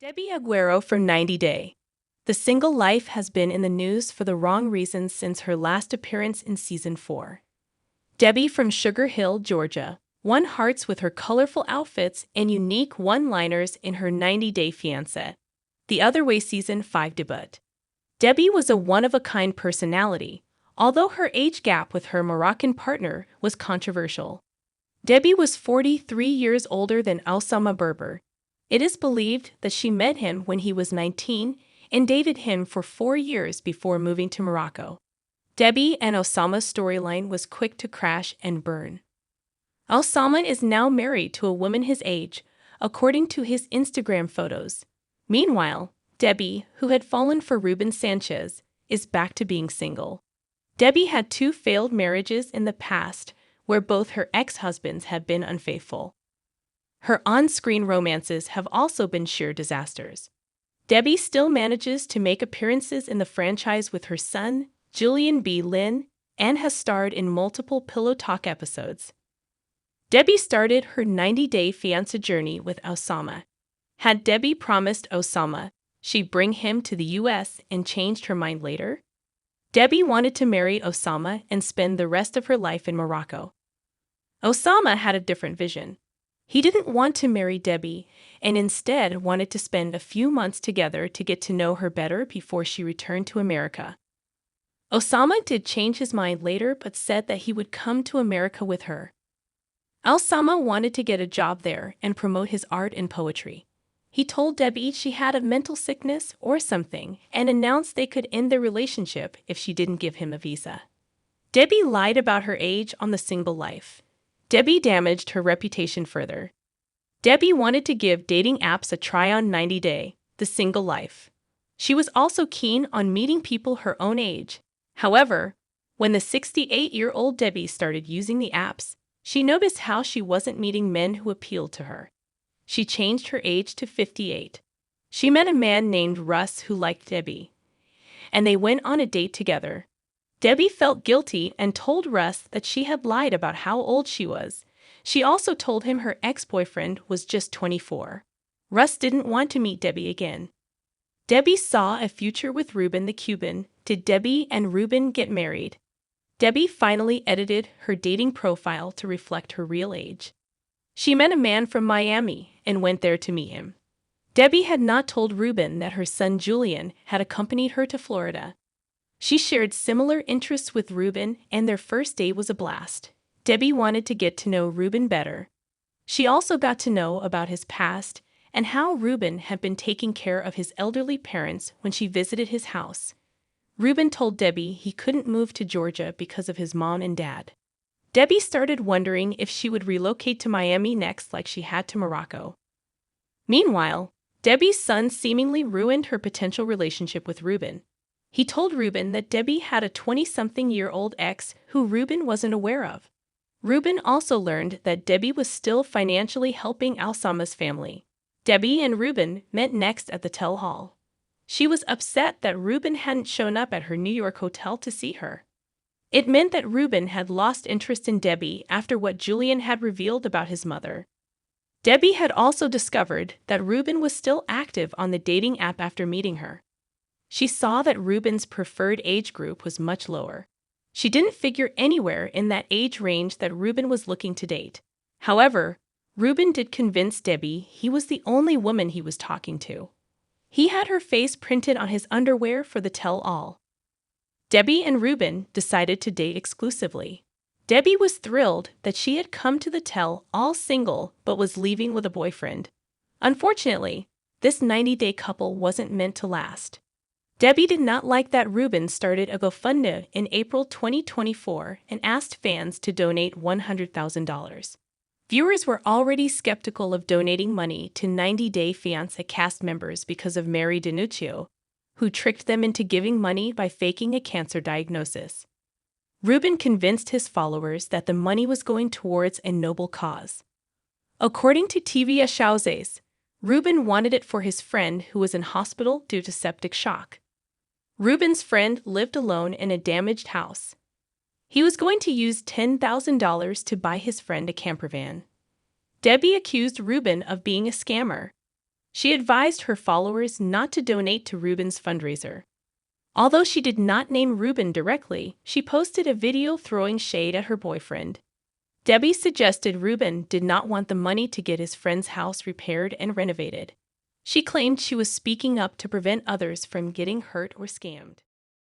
Debbie Aguero from 90 Day. The single life has been in the news for the wrong reasons since her last appearance in season 4. Debbie from Sugar Hill, Georgia, won hearts with her colorful outfits and unique one-liners in her 90-Day Fiancé, the Other Way season 5 debut. Debbie was a one-of-a-kind personality, although her age gap with her Moroccan partner was controversial. Debbie was 43 years older than Osama Berber. It is believed that she met him when he was 19 and dated him for 4 years before moving to Morocco. Debbie and Osama's storyline was quick to crash and burn. Osama is now married to a woman his age, according to his Instagram photos. Meanwhile, Debbie, who had fallen for Ruben Sanchez, is back to being single. Debbie had 2 failed marriages in the past, where both her ex-husbands have been unfaithful. Her on-screen romances have also been sheer disasters. Debbie still manages to make appearances in the franchise with her son, Julian B. Lynn, and has starred in multiple Pillow Talk episodes. Debbie started her 90-day fiancé journey with Osama. Had Debbie promised Osama she'd bring him to the U.S. and changed her mind later? Debbie wanted to marry Osama and spend the rest of her life in Morocco. Osama had a different vision. He didn't want to marry Debbie and instead wanted to spend a few months together to get to know her better before she returned to America. Osama did change his mind later but said that he would come to America with her. Osama wanted to get a job there and promote his art and poetry. He told Debbie she had a mental sickness or something and announced they could end their relationship if she didn't give him a visa. Debbie lied about her age on The Single Life. Debbie damaged her reputation further. Debbie wanted to give dating apps a try on 90 Day, The Single Life. She was also keen on meeting people her own age. However, when the 68-year-old Debbie started using the apps, she noticed how she wasn't meeting men who appealed to her. She changed her age to 58. She met a man named Russ who liked Debbie, and they went on a date together. Debbie felt guilty and told Russ that she had lied about how old she was. She also told him her ex-boyfriend was just 24. Russ didn't want to meet Debbie again. Debbie saw a future with Ruben the Cuban. Did Debbie and Ruben get married? Debbie finally edited her dating profile to reflect her real age. She met a man from Miami and went there to meet him. Debbie had not told Ruben that her son Julian had accompanied her to Florida. She shared similar interests with Ruben, and their first date was a blast. Debbie wanted to get to know Ruben better. She also got to know about his past and how Ruben had been taking care of his elderly parents when she visited his house. Ruben told Debbie he couldn't move to Georgia because of his mom and dad. Debbie started wondering if she would relocate to Miami next like she had to Morocco. Meanwhile, Debbie's son seemingly ruined her potential relationship with Ruben. He told Ruben that Debbie had a 20-something-year-old ex who Ruben wasn't aware of. Ruben also learned that Debbie was still financially helping Osama's family. Debbie and Ruben met next at the Tell Hall. She was upset that Ruben hadn't shown up at her New York hotel to see her. It meant that Ruben had lost interest in Debbie after what Julian had revealed about his mother. Debbie had also discovered that Ruben was still active on the dating app after meeting her. She saw that Ruben's preferred age group was much lower. She didn't figure anywhere in that age range that Ruben was looking to date. However, Ruben did convince Debbie he was the only woman he was talking to. He had her face printed on his underwear for the tell-all. Debbie and Ruben decided to date exclusively. Debbie was thrilled that she had come to the tell-all single but was leaving with a boyfriend. Unfortunately, this 90-day couple wasn't meant to last. Debbie did not like that Ruben started a GoFundMe in April 2024 and asked fans to donate $100,000. Viewers were already skeptical of donating money to 90-Day Fiancé cast members because of Mary DiNuccio, who tricked them into giving money by faking a cancer diagnosis. Ruben convinced his followers that the money was going towards a noble cause. According to TV Achauses, Ruben wanted it for his friend who was in hospital due to septic shock. Ruben's friend lived alone in a damaged house. He was going to use $10,000 to buy his friend a campervan. Debbie accused Ruben of being a scammer. She advised her followers not to donate to Ruben's fundraiser. Although she did not name Ruben directly, she posted a video throwing shade at her boyfriend. Debbie suggested Ruben did not want the money to get his friend's house repaired and renovated. She claimed she was speaking up to prevent others from getting hurt or scammed.